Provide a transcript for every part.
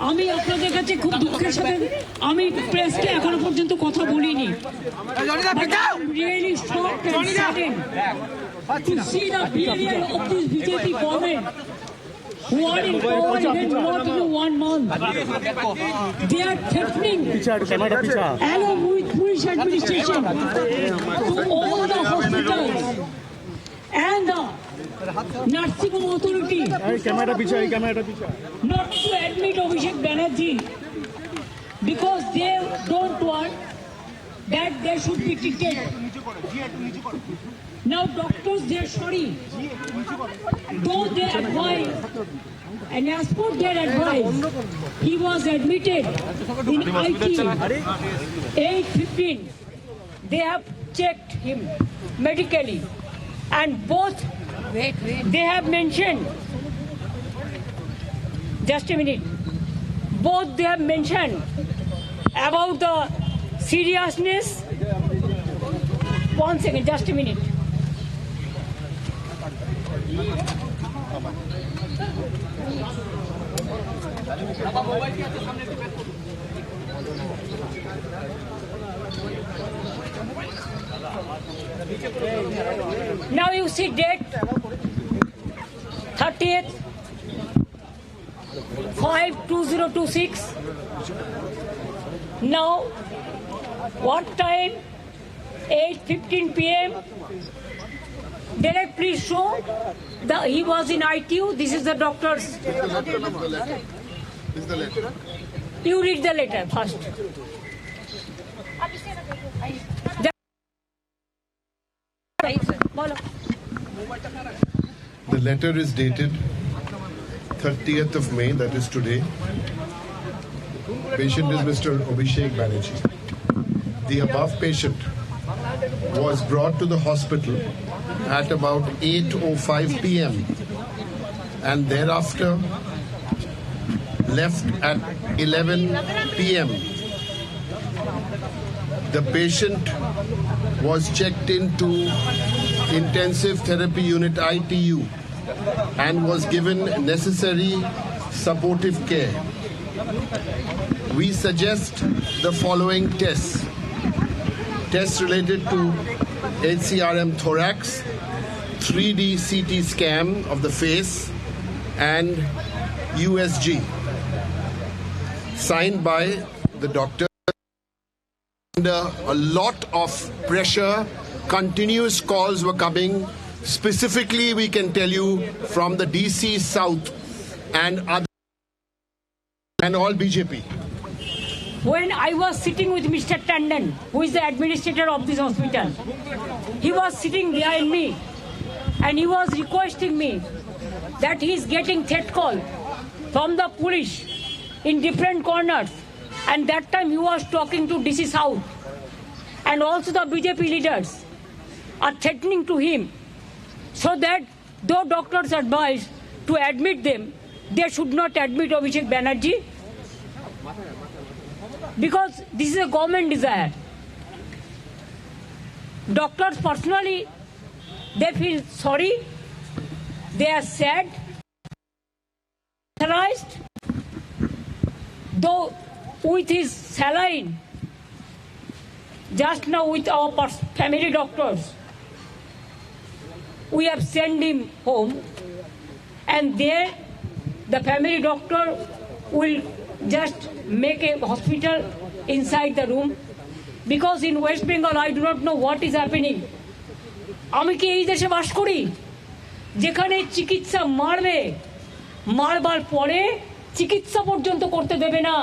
আমি আপনাদের কাছে খুব দুঃখের সাথে আমি প্রেসকে এখনো পর্যন্ত কথা বলিনি। Really shocked and saddened to see the behavior of this BJP government who are in power even not in 1 month. They are threatening along with police administration to all the hospitals and the nursing home authority not to admit Abhishek Banerjee because they don't want that they should be treated. Now doctors, they are sorry. Though they advise, and as per their advice, he was admitted in IT 8:15. They have checked him medically, and both they have mentioned. Just a minute. Both they have mentioned about the seriousness. 1 second, just a minute. Now you see date 30th 5/2026. Now what time? 8:15 p.m. Derek, please show he was in ITU. This is the doctor's. This is the letter. You read the letter first. The letter is dated 30th of May, that is today. Patient is Mr. Abhishek Banerjee. The above patient was brought to the hospital at about 8:05 p.m. and thereafter left at 11 p.m. The patient was checked into intensive therapy unit ITU and was given necessary supportive care. We suggest the following tests. Tests related to HCRM thorax, 3D CT scan of the face, and USG. Signed by the doctor. Under a lot of pressure, continuous calls were coming. Specifically, we can tell you from the DC South and other and all BJP. When I was sitting with Mr. Tandon, who is the administrator of this hospital, he was sitting behind me and he was requesting me that he is getting threat call from the police in different corners, and that time he was talking to DC South, and also the BJP leaders are threatening to him so that though doctors advise to admit them, they should not admit Abhishek Banerjee because this is a government desire. Doctors personally, they feel sorry, they are sad, though with his saline, just now with our family doctors, we have sent him home, and there the family doctor will just make a hospital inside the room, because in West Bengal I do not know what is happening. আমি কি এই দেশে বাস করি যেখানে চিকিৎসা মারবার পরে চিকিৎসা পর্যন্ত করতে দেবে না?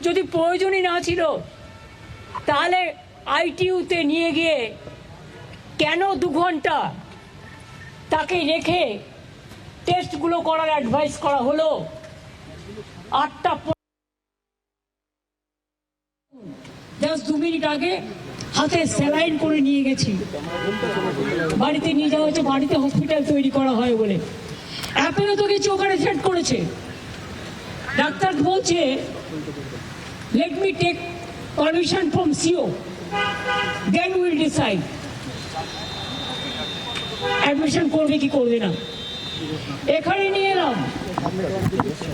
যদি প্রয়োজনই না ছিল তাহলে আইটিইউতে নিয়ে গিয়ে কেন 2 ঘন্টা তাকে রেখে টেস্টগুলো করার অ্যাডভাইস করা হলো? 8টা জাস্ট 2 মিনিট আগে হাতে স্যালাইন করে নিয়ে গেছি, বাড়িতে নিয়ে যাওয়া হচ্ছে, বাড়িতে হসপিটাল তৈরি করা হয় বলে। অ্যাপেলও তো কিছু ওখানে সেট করেছে। ডাক্তার বলছে let me take permission from CO, then will decide admission করবে কি করবে না। এখানে নিয়ে এলাম,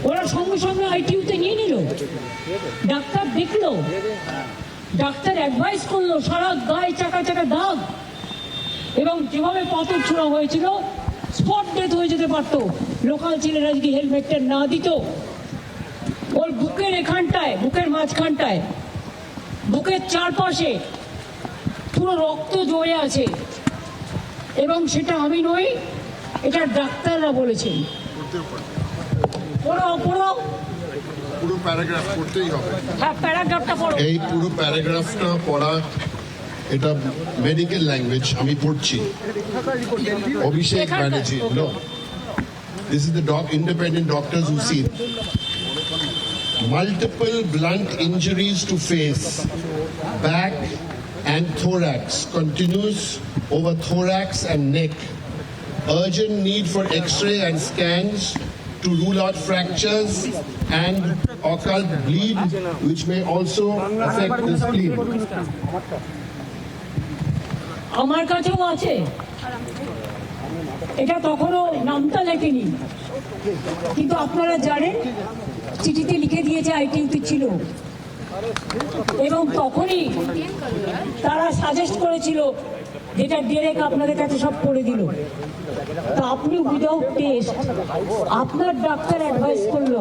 ওরা সঙ্গে সঙ্গে আইটিইউতে নিয়ে নিল। ডাক্তার দেখলো, ডাক্তার অ্যাডভাইস করলো, সারা গায়ে চাকা চাকা দাগ, এবং যেভাবে পাথর ছোড়া হয়েছিল স্পট ডেথ হয়ে যেতে পারতো লোকাল ছেলেরা যদি হেলমেটটা না দিত। ওর বুকের এখানটায়, বুকের মাঝখানটায়, বুকের চারপাশে পুরো রক্ত জমে আছে, এবং সেটা আমি নই, এটা ডাক্তাররা বলেছেন। পড়ো পড়ো, পুরো প্যারাগ্রাফ পড়তেই হবে। হ্যাঁ, প্যারাগ্রাফটা পড়ো। এই পুরো প্যারাগ্রাফটা পড়া, এটা মেডিকেল ল্যাঙ্গুয়েজ, আমি পড়ছি। Abhishek Banerjee, no, this is the independent doctors who see multiple blunt injuries to face, back and thorax, continuous over thorax and neck, urgent need for x-ray and scans to rule out fractures and occult bleed which may also affect the spleen. আমার কাছেও আছে, এটা তখনও নামটা লেখেনি, কিন্তু আপনারা জানেন চিঠিতে লিখে দিয়েছে আইটিইউতে ছিল, এবং তখনই তারা সাজেস্ট করেছিল, যেটা ডিরেক্ট আপনাদের কাছে সব করে দিল। তা আপনি উইদাউট টেস্ট, আপনার ডাক্তার অ্যাডভাইস করলো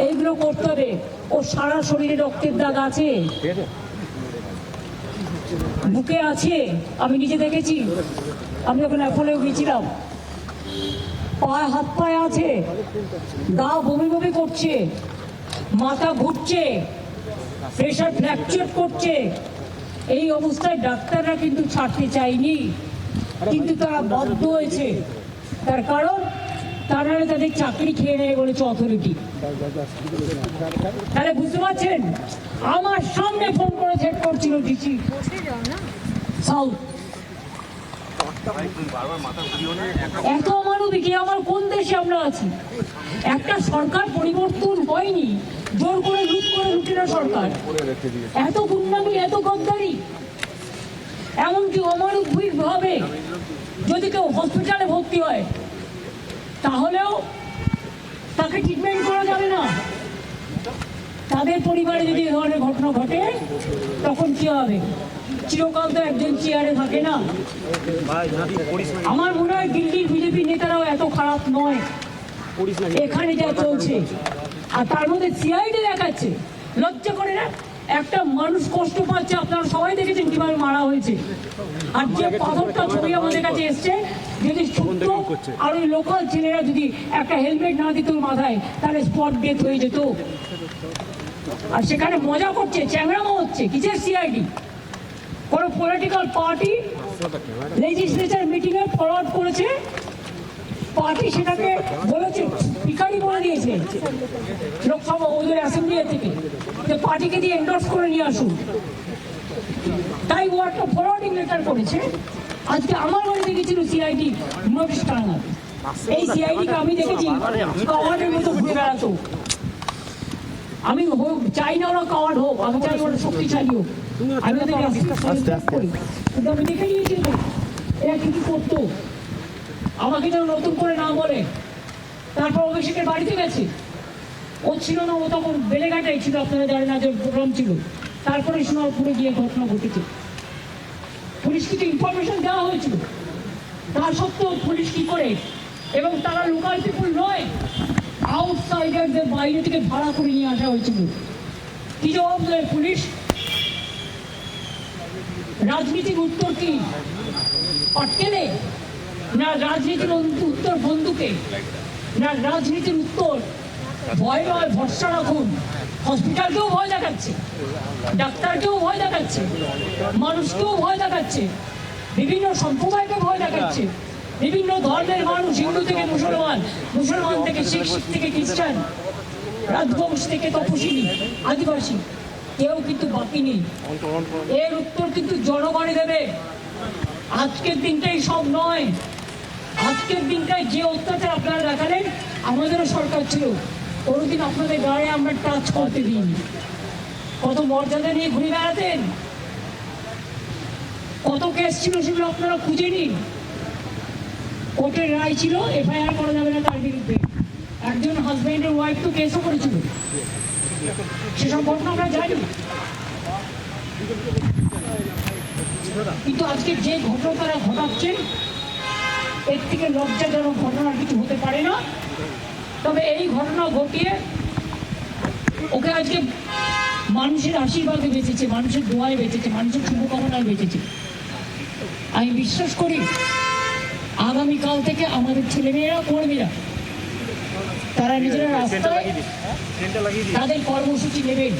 এইগুলো করতে হবে। ও সারা শরীরে রক্তের দাগ আছে, বুকে আছে, আমি নিজে দেখেছি, আমি যখন অ্যাপোলেও গিয়েছিলাম। পায়ে, হাত পায়ে আছে, গা বমি বমি করছে, মাথা ঘুরছে, প্রেশার ফ্র্যাকচার করছে। এই অবস্থায় ডাক্তাররা কিন্তু ছাড়তে চায়নি, কিন্তু তারা বাধ্য হয়েছে। তার কারণ তারা তাদের চাকরি খেয়ে নেয় বলেছে অথরিটি। তাহলে বুঝতে পারছেন, আমার সামনে ফোন করে চেক করছিল ডিসি সাউথ। এত অমানবিক, আমার কোন দেশে আমরা আছি? একটা সরকার পরিবর্তন হয়নি, জোর করে লুটেরা সরকার। এত গুন্ডামি, এত গদ্দারি, এমনকি অমানবিক ভাবে যদি কেউ হসপিটালে ভর্তি হয় তাহলেও তাকে ট্রিটমেন্ট করা যাবে না। তাদের পরিবারে যদি এ ধরনের ঘটনা ঘটে তখন কি হবে? চিরকাল তো একজন চেয়ারে থাকে না। আমার মনে হয় দিল্লির বিজেপি নেতারাও এত খারাপ নয়, এখানে যা চলছে। আর তার মধ্যে সিআইডি দেখাচ্ছে, লজ্জা করে না? একটা মানুষ কষ্ট পাচ্ছে, আপনারা সবাই দেখেছেন কিভাবে মারা হয়েছে। আর যে পাথরটা ছবি আমাদের কাছে এসছে, যদি সত্য আর ওই লোকাল ছেলেরা যদি একটা হেলমেট না দিত মাথায়, তাহলে স্পট ডেথ হয়ে যেত। আর সেখানে মজা করছে, চ্যাংরামো হচ্ছে। কিসের সিআইডি? কোন পলিটিক্যাল পার্টি লেজিসলেচার মিটিং এ ফরওয়ার্ড করেছে, পার্টি সেটাকে বলেছে, পিকারি বলে দিয়েছে লোকসভা ওদের অ্যাসেম্বলি থেকে, যে পার্টিকে দিয়ে এন্ডোর্স করে নিয়ে আসুন। তাই ও একটা ফরওয়ার্ডিং লেটার করেছে। আজকে আমার বাড়িতে গেছিল সিআইডি নোটিশ টাঙানো। এই সিআইডিকে আমি দেখেছি কাওয়ার্ডের মতো ঘুরে বেড়াতো। আমি চাই না ওরা কাওয়ার্ড হোক, আমি চাই ওরা শক্তিশালী হোক। আমি ওদেরকে করি, কিন্তু আমি দেখে নিয়েছি এরা কি কি করতো। আমাকে যেন নতুন করে না বলে। তারপর অভিষেকের বাড়িতে গেছে, ও ছিল না, ও তখন বেলেঘাটাই ছিল, আপনারা জানেন না যে প্রোগ্রাম ছিল। তারপরে সোনারপুরে গিয়ে ঘটনা ঘটেছে। পুলিশ কিছু ইনফরমেশন দেওয়া হয়েছিল, তা সত্ত্বেও পুলিশ কি করে, এবং তারা লোকাল পিপুল নয়, আউটসাইডারদের বাইরে থেকে ভাড়া করে নিয়ে আসা হয়েছিল। কি জবাব দেয় পুলিশ? রাজনীতির উত্তর কি? পাটকেলে? না রাজনীতির উত্তর বন্দুকে? না রাজনীতির উত্তর ভয় নয়, ভরসা রাখুন। হসপিটালকেও ভয় দেখাচ্ছে, ডাক্তারকেও ভয় দেখাচ্ছে, মানুষকেও ভয় দেখাচ্ছে, বিভিন্ন সম্প্রদায়কে ভয় দেখাচ্ছে, বিভিন্ন ধর্মের মানুষ, হিন্দু থেকে মুসলমান, মুসলমান থেকে শিখ, শিখ থেকে খ্রিস্টান, রাজবংশ থেকে তপশিলি, আদিবাসী, কেউ কিন্তু বাকি নেই। এর উত্তর কিন্তু জনগণই দেবে। আজকের দিনটাই সব নয়। আজকের দিনটায় যে অত্যাচার আপনারা দেখালেন, আমাদেরও সরকার ছিল, কোনোদিন আপনাদের গায়ে আমরা টাচ করতে দিইনি। কত মর্যাদা নিয়ে ঘুরে বেড়াতেন, কত কেস ছিল সেগুলো আপনারা খুঁজে নিন। কোর্টের রায় ছিল এফআইআর করা যাবে না তার বিরুদ্ধে। একজন হাজব্যান্ডের ওয়াইফ তো কেসও করেছিল, সেসব ঘটনা আমরা জানি। কিন্তু আজকে যে ঘটনা তারা ঘটাচ্ছেন এর থেকে লজ্জাজনক ঘটনা কিছু হতে পারে না। তবে এই ঘটনা ঘটিয়ে ওকে আজকে মানুষের আশীর্বাদে বেঁচেছে, মানুষের দোয়ায় বেঁচেছে, মানুষের শুভকামনায় বেঁচেছে। আমি বিশ্বাস করি আগামীকাল থেকে আমাদের ছেলেমেয়েরা কর্মীরা তারা নিজেরা রাস্তায় তাদের কর্মসূচি নেবেন।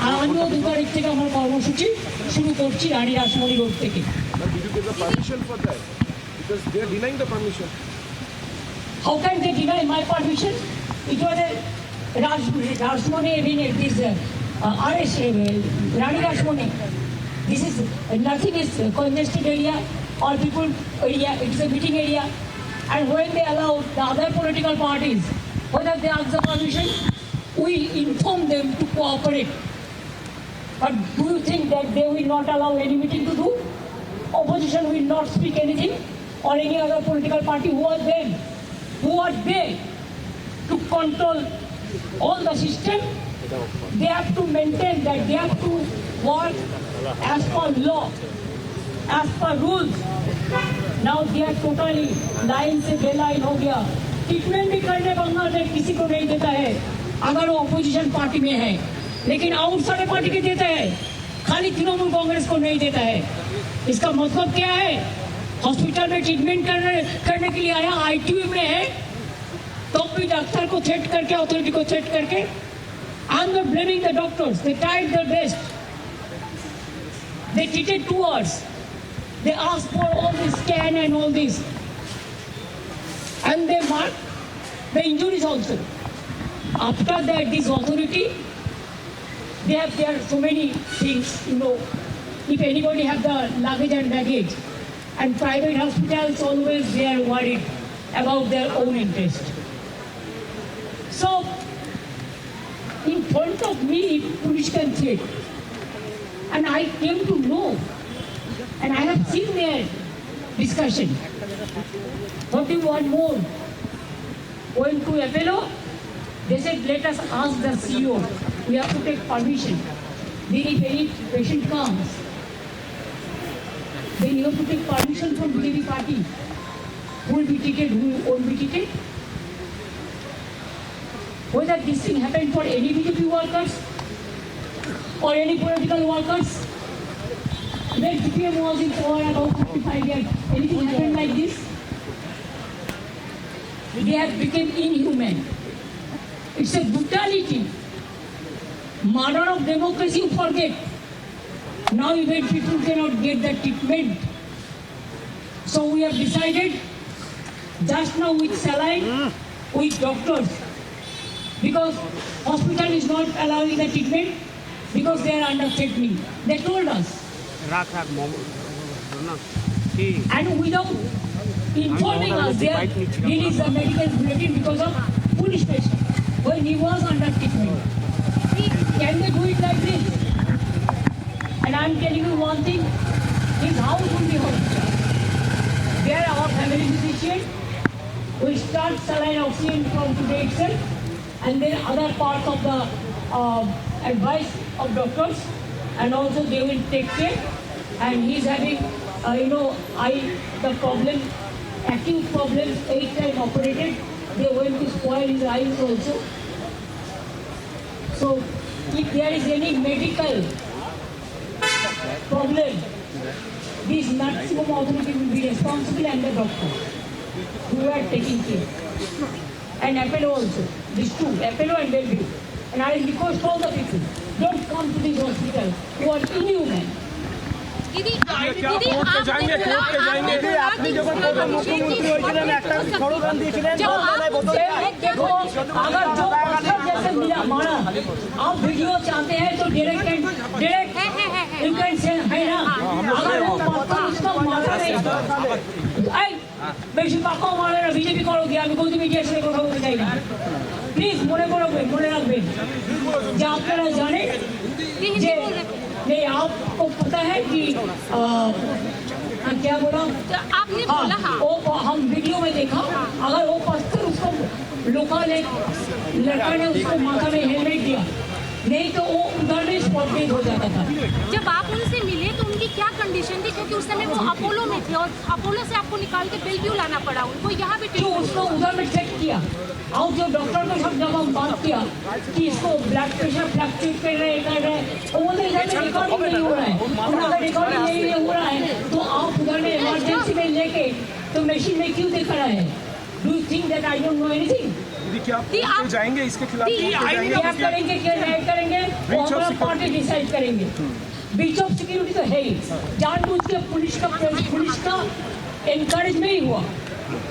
আর আমিও 2 তারিখ থেকে আমার কর্মসূচি শুরু করছি রানী রাসমণি রোড থেকে। How can they deny my permission? It was a Rashmoni, I mean, this RS, Rani Rashmoni. This is nothing is congested area or people area. It is a meeting area. And when they allow the other political parties, whether they ask the permission, we inform them to cooperate. But do you think that they will not allow any meeting to do? Opposition will not speak anything, or any other political party. Who are them? Who are they to control all the system? They have to maintain that they have to work as per law, as per rules. Now they are totally line से बेलाइन हो गया। Treatment भी करने बंगाल में किसी को नहीं देता है अगर वो अपोजिशन पार्टी में है, लेकिन आउटसाइड पार्टी के देता है, खाली तृणमूल कांग्रेस को नहीं देता है। इसका मतलब क्या है? हॉस्पिटल में ट्रीटमेंट करने के लिए आया, आईटीयू में है, तो भी डॉक्टर को थ्रेट करके, अथॉरिटी को थ्रेट करके, I am not blaming the doctors, they tried their best, they treated 2 hours, they asked for all this scan and all this, and they marked the injuries also. After that, this authority, there are so many things, you know, if anybody have the luggage and baggage, and private hospitals always they are worried about their own interest. So, in front of me, police can threat, and I came to know, and I have seen their discussion. What do you want more? Going to Apollo, they said, let us ask the CEO. We have to take permission. Then if any patient comes, then you have to take permission from BJP party. Who will be treated, who won't be treated? Whether this thing happened for any BJP workers or any political workers, when CPM was in power about 55 years, anything happened like this? They have become inhuman. It's a brutality. Murder of democracy, you forget. Now even people cannot get that treatment. So we have decided, just now with saline, with doctors, because hospital is not allowing the treatment because they are under threatening. They told us. And without informing us, they are released the medical bulletin because of foolish patient when he was under treatment. Can they do it like this? And I am telling you one thing, his house will be hospital. They are our family physician. We start saline oxygen from today itself, and then other parts of the advice of doctors, and also they will take care. And he's having, the problem, acute problems, 8 times operated. They went to spoil his eyes also. So if there is any medical problem, this maximum authority will be responsible, and the doctor who are taking care. And Apollo also, these two, Apollo and Bellevue. And I request all the people, don't come to this hospital who are inhuman. दीदी আপনি যখন প্রথম মুখ্যমন্ত্রী হয়েছিলেন একটা slogan দিয়েছিলেন देखो अगर जो पत्थर जैसे मारा, आप वीडियो चाहते हैं तो डायरेक्ट यू कैन से है ना, अगर वो पत्थर उसको मारा नहीं, বেশি পাকাও মারে না, বিজেপি করো গিয়ে আমি গৌতম মিডিয়ার সাথে কথা বলতে চাই না। প্লিজ মনে রাখবেন যে আপনারা জানেন যে नहीं आपको पता है कि हाँ, क्या बोला? आपने बोला हाँ। वो हम वीडियो में देखा, अगर वो पत्थर उसको लोकल एक लड़का ने उसको माथा में हेलमेट दिया, नहीं तो वो उधर में स्पॉट डेड हो जाता था। जब आप उनसे मिले तो उनकी क्या कंडीशन थी, क्योंकि उस समय वो अपोलो में थे और अपोलो से आपको निकाल के बेलव्यू लाना पड़ा, उनको यहाँ पे जो उसको उधर में चेक किया और जो डॉक्टर के साथ जब हम बात किया कि इसको ब्लड प्रेशर फ्लक्चुएट कर रहे वो बोलते इधर में रिकॉर्डिंग नहीं हो रहा है, और अगर रिकॉर्डिंग नहीं हो रहा है तो आप उधर में इमरजेंसी में लेके तो मशीन में क्यों दिख रहा है? Do you think that I don't know anything? आप जाएंगे इसके खिलाफ क्या करेंगे, क्या नहीं करेंगे वो हमारा पार्टी डिसाइड करेंगे। ब्रीच ऑफ सिक्योरिटी तो है ही, जानबूझ के पुलिस का एनकरेज में ही हुआ।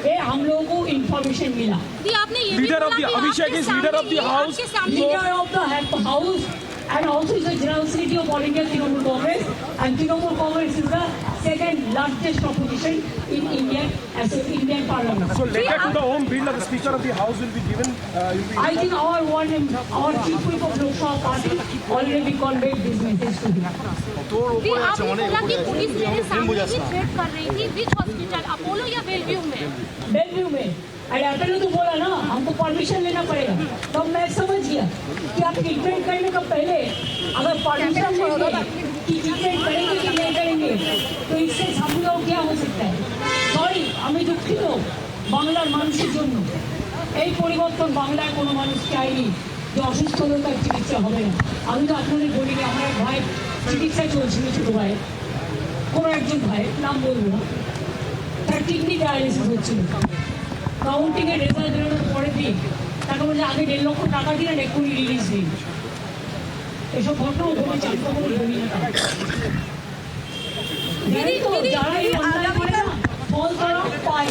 ये हम लोगों को इंफॉर्मेशन मिला। आपने ये भी लीडर ऑफ बोला द कि Abhishek is leader of the house, leader of the house and also is the general secretary of All India Trinamool Congress, and Trinamool Congress is the second largest opposition in India as an Indian Parliament. so letter to the home bill of the speaker of the house will be given. I think our chief whip of Lok Sabha party already conveyed this message to him. आपने बोला कि police मेरे सामने भी threat कर रही थी, विच hospital, Apollo या बेलव्यू में? बेलव्यू में। अरे अपोलो तो बोला ना हमको परमिशन लेना पड़ेगा, तब मैं समझ गया कि आप ट्रीटमेंट करने का पहले अगर परमिशन लेंगे कि ट्रीटमेंट करेंगे कि नहीं करेंगे तो इससे समझो क्या हो सकता है। सॉरी, हमें दुखित বাংলার মানুষের জন্য এই পরিবর্তন বাংলায় কোনো মানুষ চাইনি যে অসুস্থ হলে তার চিকিৎসা হবে না। আমি তো আপনাদের বলি যে আমার এক ভাই চিকিৎসা চলছিল, ছোটো ভাই, কোনো একজন ভাই নাম বলবো না, তার কিডনি ডায়ালিসিস হচ্ছিল। কাউন্টিংয়ের রেজাল্ট বেরোনোর পরের দিন তাকে বলছে আগে 1.5 লক্ষ টাকা দিলেন, এক্ষুনি রিলিজ দিন। এসব ঘটনাও ঘটেছে, আমি কখনো বলি না। জানি তো যারা এই অন্যায় করে না ফল তারা পায়।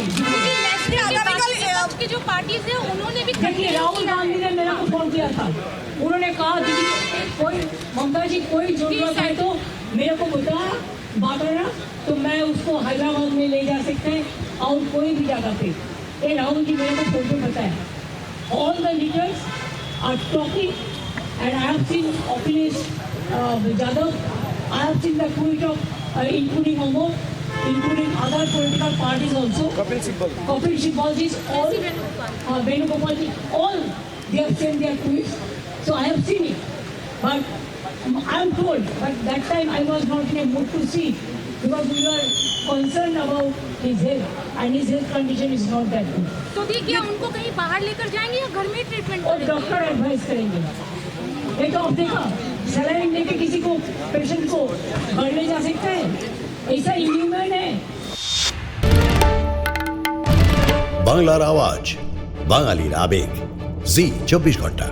की जो पार्टीज है उन्होंने भी देखिए राहुल गांधी ने मेरा को फोन किया था, उन्होंने कहा दीदी कोई ममता जी कोई जरूरत है तो मेरे को बताना तो मैं उसको हैदराबाद में ले जा सकते हैं और कोई भी जगह पे। ये राहुल जी मेरे को फोन पे बताया। All the leaders are talking and I have seen Akhilesh Yadav, I have seen the tweet of including Omo, including other political parties also. Kapil Sibal is all, Venugopal ji, all they have sent their tweets. So I have seen it. But I am told, but that time I was not in a mood to see because we were concerned about his health and his health condition is not that good. तो देखिए उनको कहीं बाहर लेकर जाएंगे या घर में ट्रीटमेंट और डॉक्टर एडवाइस करेंगे। ये तो आप देखा सलाइन लेके किसी को पेशेंट को घर ले जा सकता है, ऐसा इन्ह्यूमन है। বাংলার আওয়াজ, বাঙালির আবেগ, জি 24 ঘন্টা।